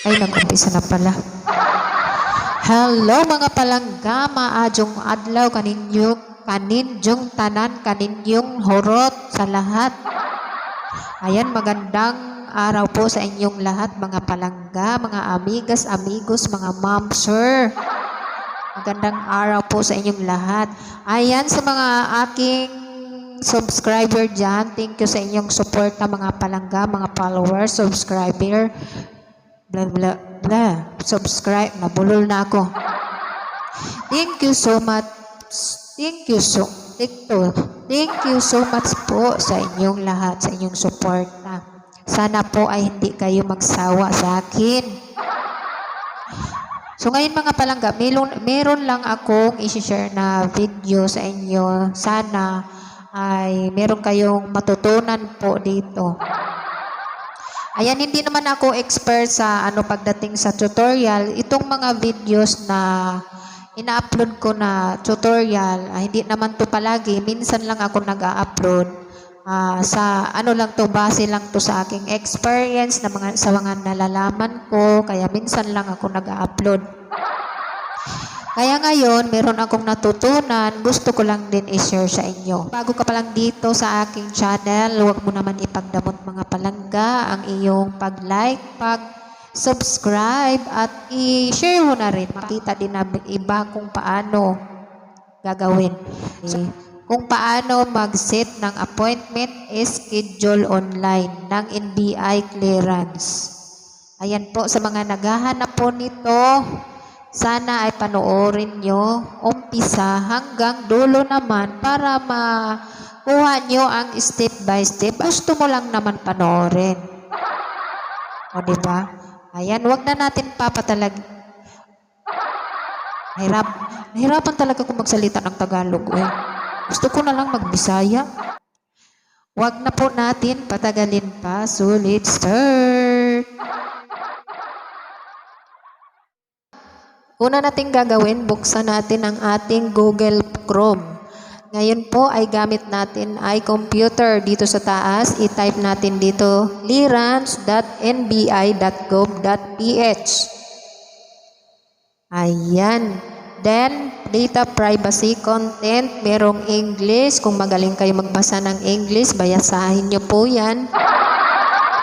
Ay, nag-umpisa na pala. Hello mga palangga, maadjong adlaw kaninjong tanan, kaninyong horot sa lahat. Ayan, magandang araw po sa inyong lahat mga palangga, mga amigas, amigos, mga ma'am, sir. Magandang araw po sa inyong lahat. Ayan, sa mga aking subscriber dyan, thank you sa inyong support na mga palangga, mga followers, subscriber, blah blah blah, subscribe, nabulol na ako. Thank you so much. Thank you so much po sa inyong lahat, sa inyong support na. Sana po ay hindi kayo magsawa sa akin. So ngayon mga palangga, meron lang akong i-share na video sa inyo. Sana ay meron kayong matutunan po dito. Ayan, hindi naman ako expert sa pagdating sa tutorial. Itong mga videos na ina-upload ko na tutorial, hindi naman to palagi. Minsan lang ako nag-a-upload. Sa lang to, base lang to sa aking experience na sa mga nalalaman ko. Kaya minsan lang ako nag-a-upload. Kaya ngayon, meron akong natutunan, gusto ko lang din i-share sa inyo. Bago ka pa lang dito sa aking channel, huwag mo naman ipagdamot mga palangga ang iyong pag-like, pag-subscribe at i-share mo na rin. Makita din namin iba kung paano gagawin. Kung paano mag-set ng appointment, schedule online ng NBI clearance. Ayan po, sa mga naghahanap po nito, sana ay panoorin nyo umpisa hanggang dulo naman para makuha nyo ang step by step. Gusto mo lang naman panoorin. O diba? Ayan, wag na natin papatalag. Nahirapan talaga kung magsalita ng Tagalog. Gusto ko na lang magbisaya. Wag na po natin patagalin pa. Sulit start! Una nating gagawin, buksan natin ang ating Google Chrome. Ngayon po ay gamit natin ay computer. Dito sa taas, i-type natin dito clearance.nbi.gov.ph. Ayan. Then, data privacy content, merong English. Kung magaling kayo magbasa ng English, bayasahin nyo po yan.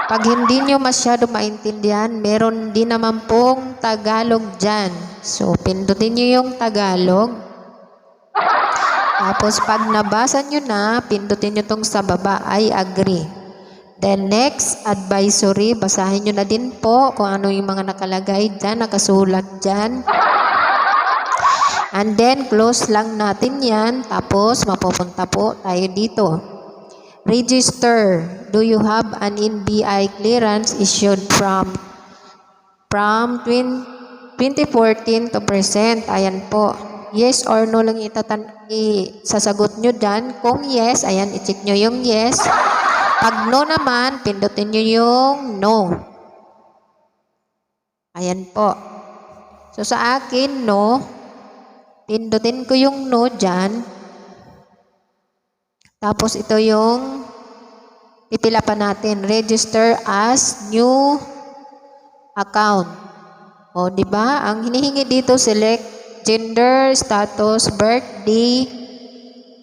Pag hindi nyo masyado maintindihan, meron din naman pong Tagalog dyan. So, pindutin nyo yung Tagalog. Tapos, pag nabasa nyo na, pindutin nyo tong sa baba, I agree. Then, next, advisory. Basahin nyo na din po kung ano yung mga nakalagay dyan, nakasulat dyan. And then, close lang natin yan. Tapos, mapupunta po tayo dito. Register. Do you have an NBI clearance issued from 2014 to present? Ayan po. Yes or no lang isasagot nyo dyan. Kung yes, ayan, i-check nyo yung yes. Pag no naman, pindutin nyo yung no. Ayan po. So sa akin, no. Pindutin ko yung no dyan. Tapos ito yung pipila pa natin, register as new account. O, di ba? Ang hinihingi dito, select gender, status, birthday.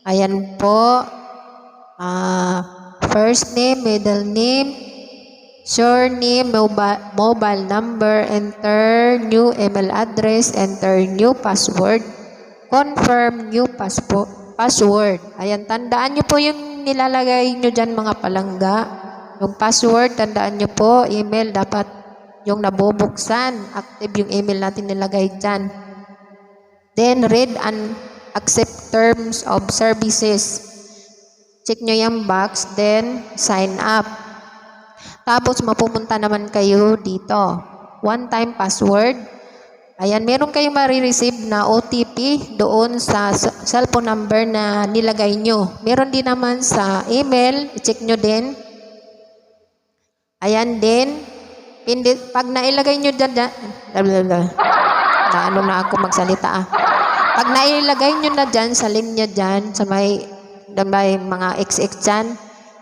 Ayan po. First name, middle name, surname, mobile number, enter new email address, enter new password, confirm new password. Ayan, tandaan nyo po yung nilalagay nyo dyan mga palangga. Yung password, tandaan nyo po, email, dapat yung nabubuksan. Active yung email natin nilagay dyan. Then, read and accept terms of services. Check nyo yung box, then sign up. Tapos, mapupunta naman kayo dito. One-time password. Ayan, meron kayong marireceive na OTP doon sa cellphone number na nilagay nyo. Meron din naman sa email, i-check nyo din. Ayan din, pag nailagay nyo dyan, na ako magsalita Pag nailagay nyo na dyan, sa linya dyan, sa may mga XX dyan,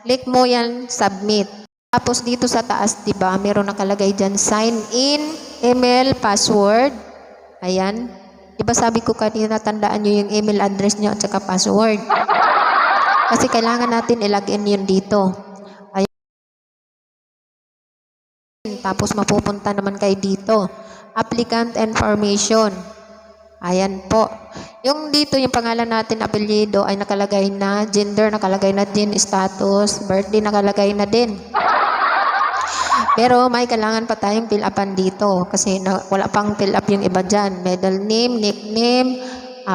click mo yan, submit. Tapos dito sa taas, diba, meron nakalagay dyan, sign in email, password. Ayan. Diba sabi ko kanina, tandaan nyo yung email address nyo at saka password. Kasi kailangan natin i-login yun dito. Ayan. Tapos mapupunta naman kayo dito. Applicant information. Ayan po. Yung dito, yung pangalan natin, apelyido, ay nakalagay na. Gender, nakalagay na din. Status, birthday, nakalagay na din. Pero may kailangan pa tayong fill upan dito. Kasi wala pang fill up yung iba dyan. Middle name, nickname,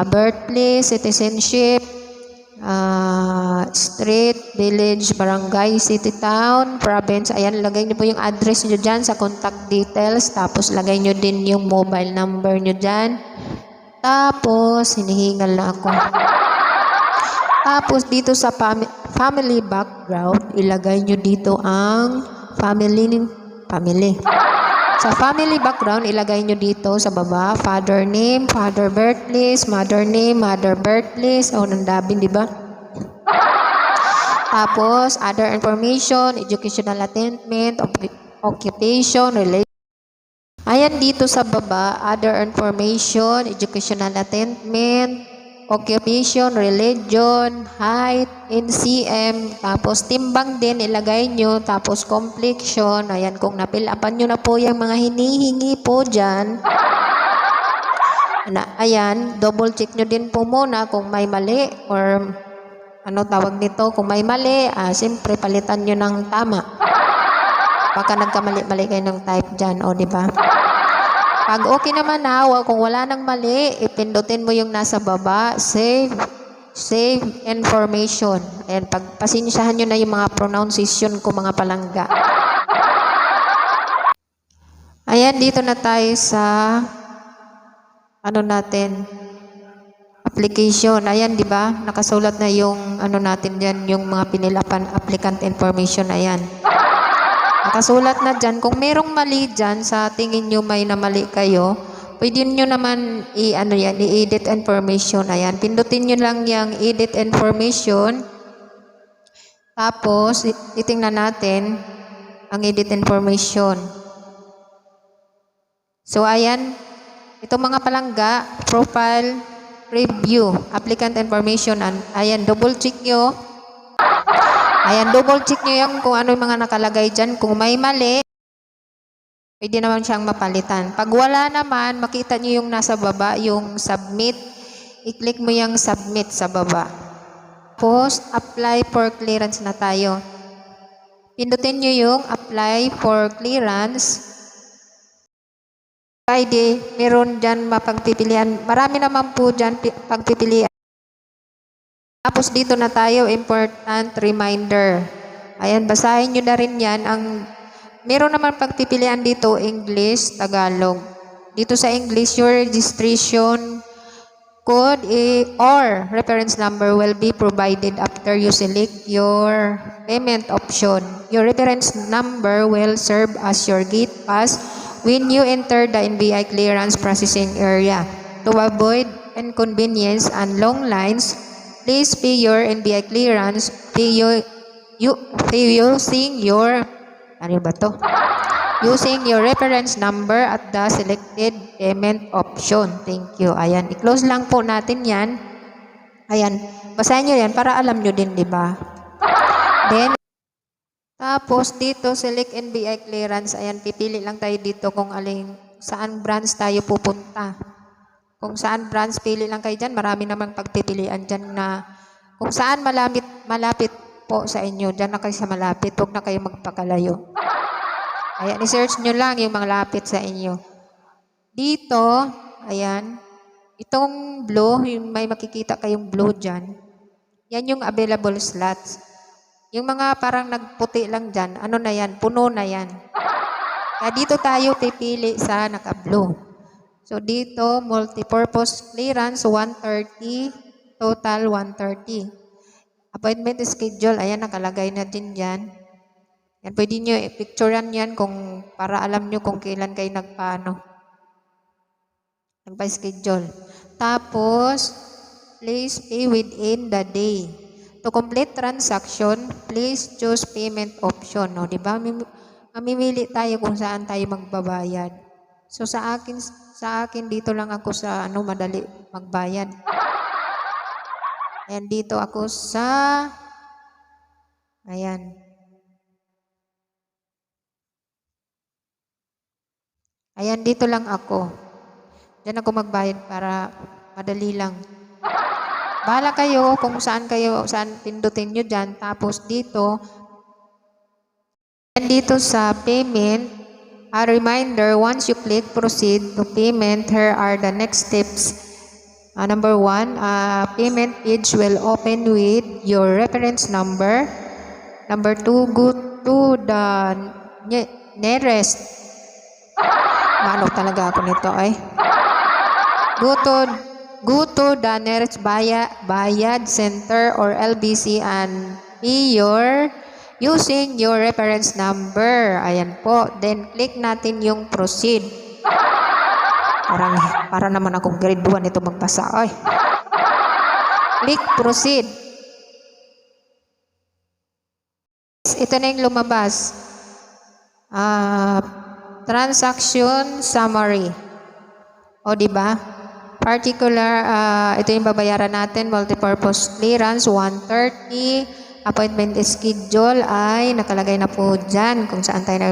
birthplace, citizenship, street, village, barangay, city, town, province. Ayan, lagay nyo po yung address nyo dyan sa contact details. Tapos lagay nyo din yung mobile number nyo dyan. Tapos, hinihingal na ako. Tapos, dito sa family background, ilagay nyo dito ang family. Sa family background, ilagay nyo dito sa baba, father name, father birthplace, mother name, mother birthplace. O, nandabing, di ba? Tapos, other information, educational attainment, occupation, relation. Ayan dito sa baba, other information, educational attainment, occupation, religion, height, in cm, tapos timbang din, ilagay nyo, tapos complexion. Ayan, kung napilapan nyo na po yung mga hinihingi po dyan. Ayan, double check nyo din po muna kung may mali or ano tawag nito, kung may mali, siyempre palitan nyo ng tama. Baka nagkamali-mali kayo ng type dyan, o diba? Pag okay naman na, kung wala nang mali, ipindutin mo yung nasa baba, save information. Ayan, pagpasensyahan nyo na yung mga pronunciation ko, mga palangga. Ayan, dito na tayo sa ano natin, application. Ayan, di ba? Nakasulat na yung ano natin diyan, yung mga pinilapan applicant information. Ayan. Nakasulat na dyan. Kung merong mali dyan, sa tingin nyo may namali kayo, pwede nyo naman i-edit information. Ayan. Pindutin nyo lang yung edit information. Tapos, titingnan natin ang edit information. So, ayan. Itong mga palangga, profile, review, applicant information. Ayan, double check nyo. Ayan, double check nyo yung kung ano yung mga nakalagay dyan. Kung may mali, pwede naman siyang mapalitan. Pag wala naman, makita nyo yung nasa baba, yung submit. I-click mo yung submit sa baba. Post, apply for clearance na tayo. Pindutin nyo yung apply for clearance. ID, meron dyan mapagpipilian. Marami naman po dyan pagpipilian. Tapos dito na tayo, important reminder. Ayan, basahin nyo na rin yan. Meron naman pagpipilian dito, English, Tagalog. Dito sa English, your registration code or reference number will be provided after you select your payment option. Your reference number will serve as your gate pass when you enter the NBI clearance processing area. To avoid inconvenience and long lines, please pay your NBI clearance using your reference number at the selected payment option. Thank you. Ayan, i-close lang po natin yan. Ayan, basahin nyo yan para alam nyo din, di ba? Then, tapos dito, select NBI clearance. Ayan, pipili lang tayo dito kung saan branch tayo pupunta. Kung saan branch, pili lang kayo dyan. Marami namang pagpipilian dyan na kung saan malapit po sa inyo. Dyan na kayo sa malapit. Huwag na kayo magpakalayo. Ayan, i-search nyo lang yung mga lapit sa inyo. Dito, ayan, itong blue, yung may makikita kayong blue dyan, yan yung available slots. Yung mga parang nagputi lang dyan, ano na yan, puno na yan. Kaya dito tayo pipili sa naka-blue. So dito, multipurpose clearance, 130, total 130. Appointment schedule, ayan, nakalagay na din dyan. Yan, pwede nyo i-picturean yan para alam nyo kung kailan kayo nagpa-schedule. Tapos, please pay within the day. To complete transaction, please choose payment option. No? Diba? Mamimili tayo kung saan tayo magbabayad. So sa akin dito lang ako sa madali magbayad. And dito ako sa ayan. Ayan, dito lang ako. Diyan ako magbayad para madali lang. Bahala kayo kung saan pindutin nyo dyan. Tapos dito sa payment, a reminder, once you click proceed to payment, here are the next steps. Number 1, payment page will open with your reference number. Number 2, go to the nearest. Mano talaga ako nito ay. Go to the nearest bayad center or LBC and pay using your reference number. Ayan po. Then click natin yung proceed. Para naman akong grade 1 ito magbasa. Ay. Click proceed. Ito na yung lumabas. Transaction summary. O di ba? Particular, ito yung babayaran natin, multipurpose clearance 130, appointment schedule ay nakalagay na po diyan kung saan tayo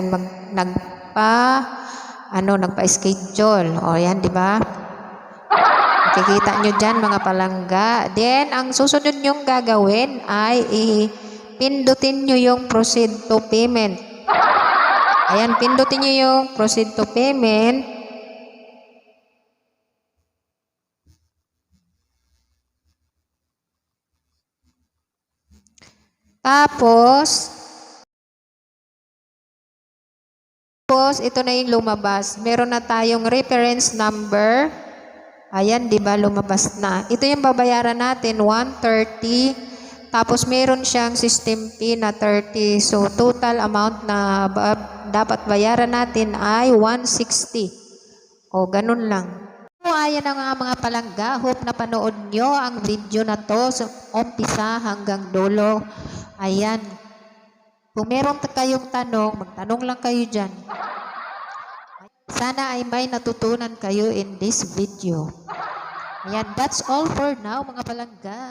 nagpa-schedule. O yan, di ba? Makikita nyo diyan mga palangga. Then ang susunod nyong gagawin ay pindutin nyo yung proceed to payment. Ayan, pindutin nyo yung proceed to payment. Tapos, ito na yung lumabas. Meron na tayong reference number. Ayan, di ba, lumabas na. Ito yung babayaran natin, 130. Tapos, meron siyang system fee na 30. So, total amount na dapat bayaran natin ay 160. O, ganun lang. So, ayan na nga mga palangga. Hope na panood nyo ang video na to sa umpisa hanggang dulo. Ayan. Kung meron kayong tanong, magtanong lang kayo dyan. Sana ay may natutunan kayo in this video. Ayan, that's all for now mga palangga.